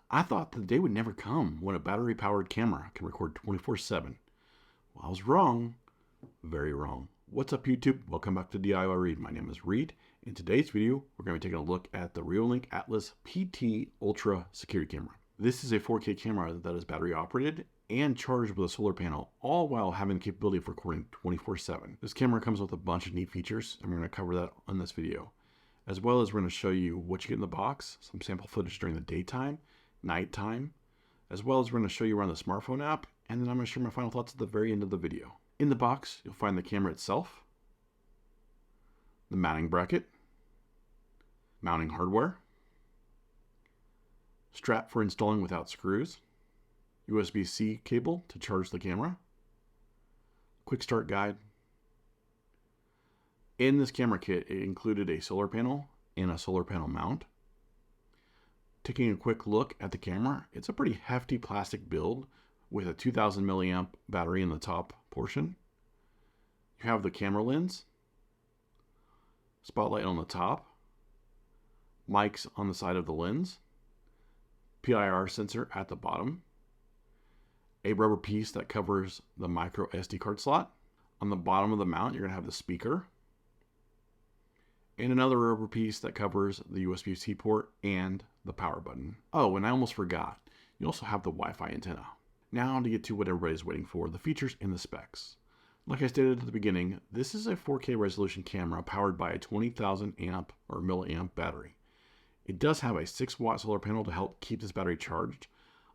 I thought the day would never come when a battery-powered camera can record 24/7. Well, I was wrong. Very wrong. What's up, YouTube? Welcome back to DIY Reed. My name is Reed. In today's video, we're going to be taking a look at the Reolink Atlas PT Ultra security camera. This is a 4K camera that is battery operated and charged with a solar panel, all while having the capability of recording 24/7. This camera comes with a bunch of neat features, and we're going to cover that in this video. As well as we're going to show you what you get in the box, some sample footage during the daytime, nighttime, as well as we're going to show you around the smartphone app, and then I'm going to share my final thoughts at the very end of the video. In the box, you'll find the camera itself, the mounting bracket, mounting hardware, strap for installing without screws, USB-C cable to charge the camera, quick start guide. In this camera kit, it included a solar panel and a solar panel mount. Taking a quick look at the camera, it's a pretty hefty plastic build with a 2000 milliamp battery in the top portion. You have the camera lens, spotlight on the top, mics on the side of the lens, PIR sensor at the bottom, a rubber piece that covers the micro SD card slot. On the bottom of the mount, you're going to have the speaker, and another rubber piece that covers the USB-C port and the power button. Oh, and I almost forgot, you also have the Wi-Fi antenna. Now to get to what everybody's waiting for, the features and the specs. Like I stated at the beginning, this is a 4K resolution camera powered by a 20,000 amp or milliamp battery. It does have a 6-watt solar panel to help keep this battery charged.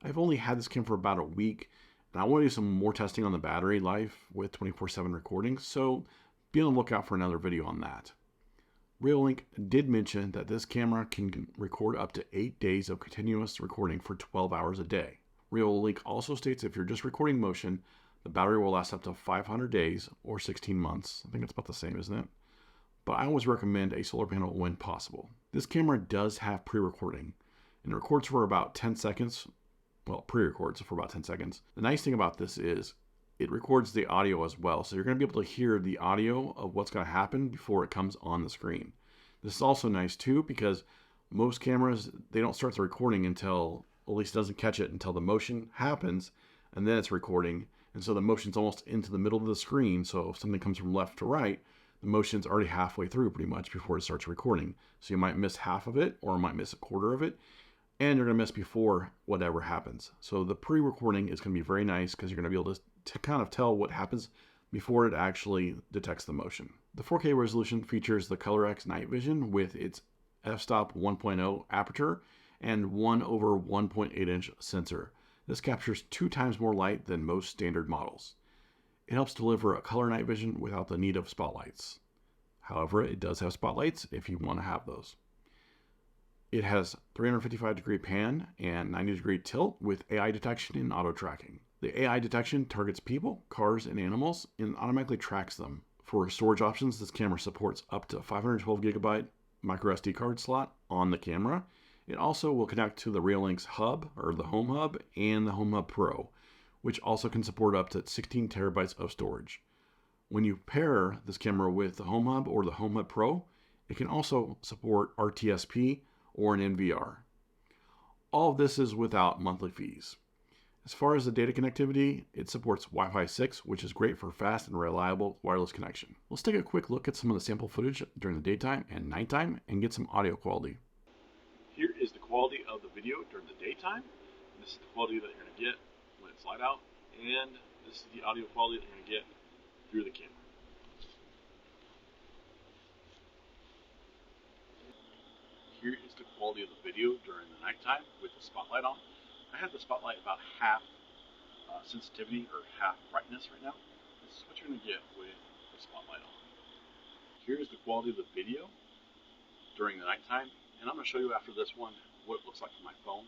I've only had this camera for about a week, and I want to do some more testing on the battery life with 24/7 recording, so be on the lookout for another video on that. Reolink did mention that this camera can record up to 8 days of continuous recording for 12 hours a day. Reolink also states if you're just recording motion, the battery will last up to 500 days or 16 months. I think it's about the same, isn't it? But I always recommend a solar panel when possible. This camera does have pre-recording, and it records for about 10 seconds. Well, pre-records for about 10 seconds. The nice thing about this is it records the audio as well, so you're going to be able to hear the audio of what's going to happen before it comes on the screen. This is also nice too because most cameras, they don't start the recording until, at least it doesn't catch it until the motion happens, and then it's recording. And so the motion's almost into the middle of the screen, so if something comes from left to right, the motion's already halfway through pretty much before it starts recording. So you might miss half of it, or might miss a quarter of it, and you're going to miss before whatever happens. So the pre-recording is going to be very nice because you're going to be able to kind of tell what happens before it actually detects the motion. The 4K resolution features the ColorX night vision with its f-stop 1.0 aperture and 1/1.8 inch sensor. This captures 2 times more light than most standard models. It helps deliver a color night vision without the need of spotlights. However, it does have spotlights if you want to have those. It has 355-degree pan and 90-degree tilt with AI detection and auto tracking. The AI detection targets people, cars, and animals and automatically tracks them. For storage options, this camera supports up to 512GB micro SD card slot on the camera. It also will connect to the Reolink's hub, or the Home Hub, and the Home Hub Pro, which also can support up to 16 terabytes of storage. When you pair this camera with the Home Hub or the Home Hub Pro, it can also support RTSP or an NVR. All of this is without monthly fees. As far as the data connectivity, it supports Wi-Fi 6, which is great for fast and reliable wireless connection. Let's take a quick look at some of the sample footage during the daytime and nighttime and get some audio quality. Here is the quality of the video during the daytime. This is the quality that you're going to get when it's light out, and this is the audio quality that you're going to get through the camera. Here is the quality of the video during the nighttime with the spotlight on. I have the spotlight about half sensitivity or half brightness right now. This is what you're going to get with the spotlight on. Here is the quality of the video during the nighttime, and I'm going to show you after this one what it looks like from my phone.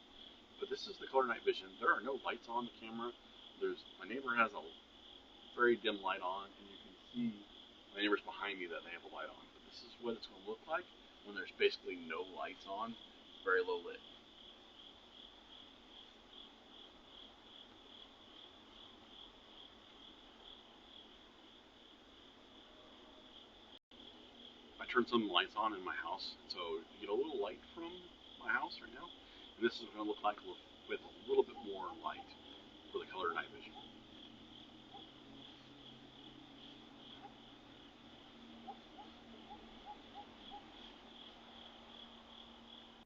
But this is the color night vision. There are no lights on the camera. My neighbor has a very dim light on, and you can see my neighbors behind me that they have a light on. But this is what it's going to look like when there's basically no lights on, very low lit. I turned some lights on in my house, so you get a little light from my house right now. And this is going to look like with a little bit more light for the color night vision.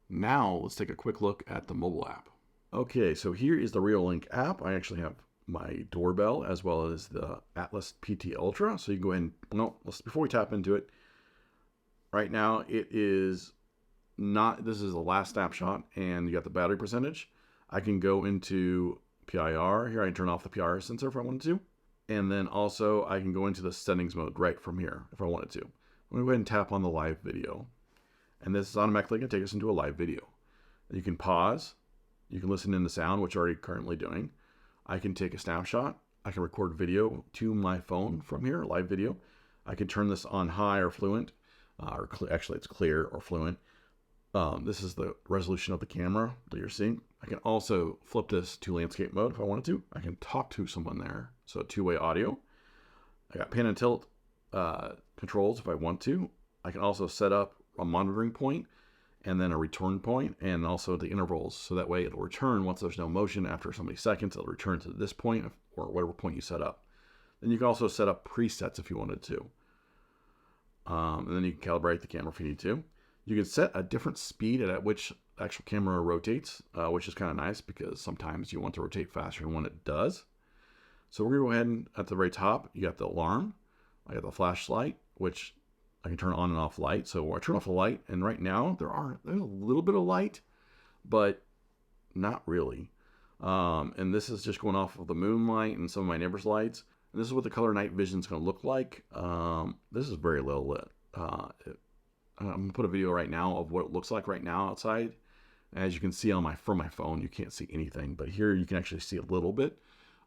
Now let's take a quick look at the mobile app. Okay, so here is the Reolink app. I actually have my doorbell as well as the Atlas PT Ultra. So you can go ahead and, before we tap into it, right now it is not, this is the last snapshot and you got the battery percentage. I can go into PIR. Here I can turn off the PIR sensor if I wanted to. And then also I can go into the settings mode right from here if I wanted to. I'm going to go ahead and tap on the live video. And this is automatically going to take us into a live video. You can pause. You can listen in the sound, which I'm already currently doing. I can take a snapshot. I can record video to my phone from here, live video. I can turn this on high or fluent, actually it's clear or fluent. This is the resolution of the camera that you're seeing. I can also flip this to landscape mode if I wanted to. I can talk to someone there, so two-way audio. I got pan and tilt controls if I want to. I can also set up a monitoring point and then a return point and also the intervals, so that way it'll return once there's no motion. After so many seconds it'll return to this point or whatever point you set up. Then you can also set up presets if you wanted to, and then you can calibrate the camera if you need to. You can set a different speed at which the actual camera rotates, which is kind of nice because sometimes you want to rotate faster than when it does. So we're gonna go ahead and at the very top you got the alarm. I got the flashlight, which I can turn on and off light. So I turn off the light, and right now there's a little bit of light, but not really. And this is just going off of the moonlight and some of my neighbor's lights. And this is what the color night vision is going to look like. This is very low lit. I'm going to put a video right now of what it looks like right now outside. As you can see from my phone, you can't see anything, but here you can actually see a little bit.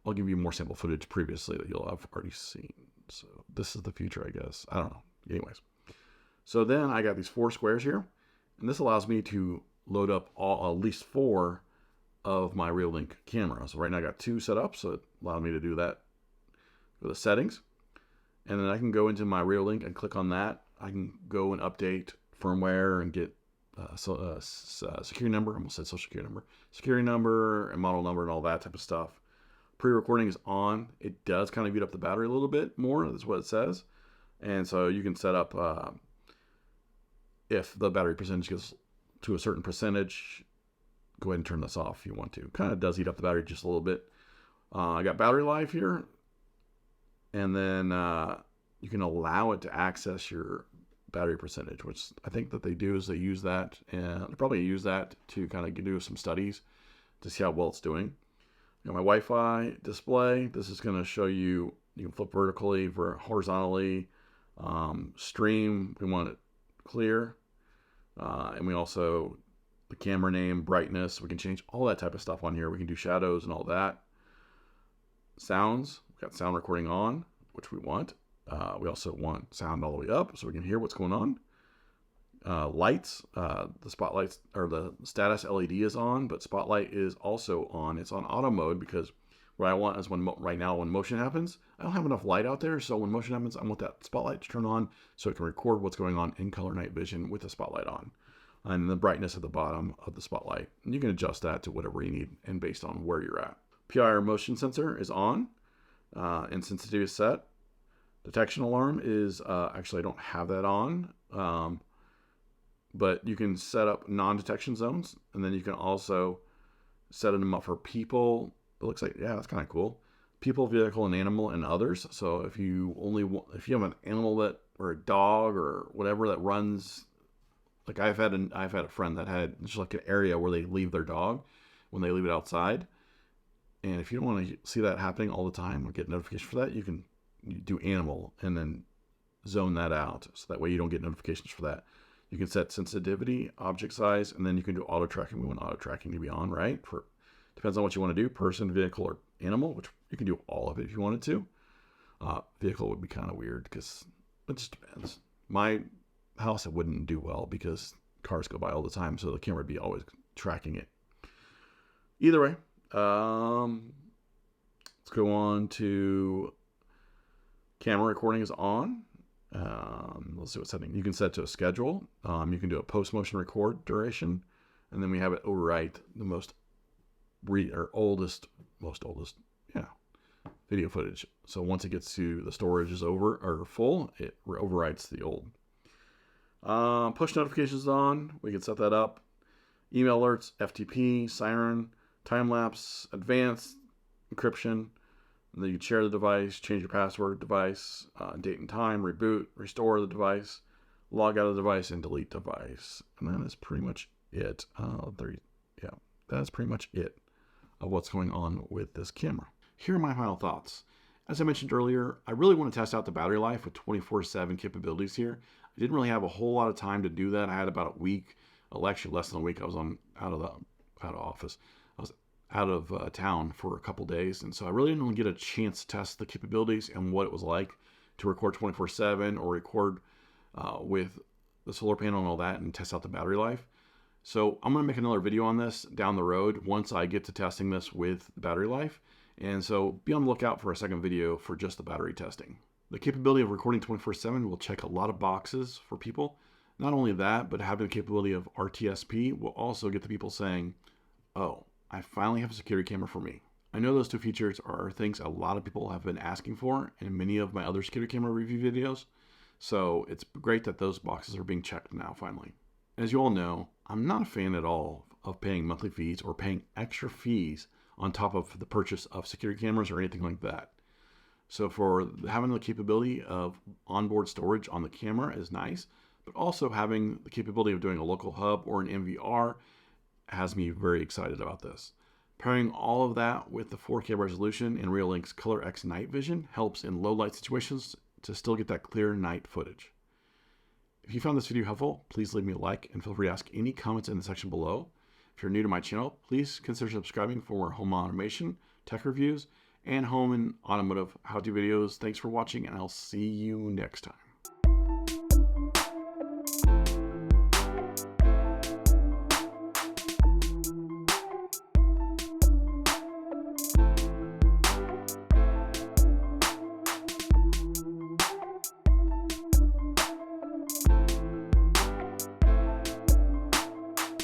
I'll give you more sample footage previously that you'll have already seen. So this is the future, I guess. I don't know. Anyways. So then I got these 4 squares here, and this allows me to load up at least 4 of my Reolink cameras. So right now I got 2 set up, so it allowed me to do that. Go to settings, and then I can go into my Reolink and click on that. I can go and update firmware and get security number. I almost said social security number. Security number and model number and all that type of stuff. Pre-recording is on. It does kind of beat up the battery a little bit more. That's what it says. And so you can set up if the battery percentage gets to a certain percentage, go ahead and turn this off if you want to. Kind of does eat up the battery just a little bit. I got battery life here. And then you can allow it to access your battery percentage, which I think that they do is they use that, and they probably use that to kind of do some studies to see how well it's doing. Got my Wi-Fi display. This is going to show you can flip vertically, horizontally, stream. We want it clear. And we also, the camera name, brightness, we can change all that type of stuff on here. We can do shadows and all that. Sounds, we've got sound recording on, which we want. We also want sound all the way up so we can hear what's going on. Lights, the spotlights or the status LED is on, but spotlight is also on. It's on auto mode because what I want is right now when motion happens, I don't have enough light out there. So when motion happens, I want that spotlight to turn on so it can record what's going on in color night vision with the spotlight on. And the brightness at the bottom of the spotlight. And you can adjust that to whatever you need and based on where you're at. PIR motion sensor is on and sensitivity is set. Detection alarm is, actually I don't have that on, but you can set up non-detection zones, and then you can also set them up for people. It looks like, yeah, that's kind of cool. People, vehicle, and animal, and others. So if you have an animal or a dog or whatever that runs, like I've had a friend that had just like an area where they leave their dog when they leave it outside. And if you don't want to see that happening all the time or get notification for that, you do animal and then zone that out. So that way you don't get notifications for that. You can set sensitivity, object size, and then you can do auto tracking. We want auto tracking to be on, right? Depends on what you want to do, person, vehicle, or animal, which you can do all of it if you wanted to. Vehicle would be kind of weird because it just depends. My house, it wouldn't do well because cars go by all the time, so the camera would be always tracking it. Either way, let's go on to camera recording is on. Let's see what setting. You can set to a schedule. You can do a post-motion record duration. And then we have it overwrite the most oldest video footage. So once it gets to the storage is over or full, it overwrites the old. Push notifications on. We can set that up. Email alerts, FTP, siren, time lapse, advanced encryption. And then you share the device, change your password, device, date and time, reboot, restore the device, log out of the device, and delete device. And that is pretty much it. That's pretty much it of what's going on with this camera. Here are my final thoughts. As I mentioned earlier, I really want to test out the battery life with 24/7 capabilities here. I didn't really have a whole lot of time to do that. I had about a week, well, actually less than a week. I was out of office. I was out of town for a couple days, and so I really didn't get a chance to test the capabilities and what it was like to record 24/7 or record with the solar panel and all that and test out the battery life. So I'm going to make another video on this down the road once I get to testing this with the battery life. And so be on the lookout for a second video for just the battery testing. The capability of recording 24/7 will check a lot of boxes for people. Not only that, but having the capability of RTSP will also get the people saying, oh, I finally have a security camera for me. I know those two features are things a lot of people have been asking for in many of my other security camera review videos. So it's great that those boxes are being checked now finally. As you all know, I'm not a fan at all of paying monthly fees or paying extra fees on top of the purchase of security cameras or anything like that. So for having the capability of onboard storage on the camera is nice, but also having the capability of doing a local hub or an NVR has me very excited about this. Pairing all of that with the 4K resolution and Reolink's Color X night vision helps in low light situations to still get that clear night footage. If you found this video helpful, please leave me a like and feel free to ask any comments in the section below. If you're new to my channel, please consider subscribing for more home automation, tech reviews, and home and automotive how-to videos. Thanks for watching, and I'll see you next time.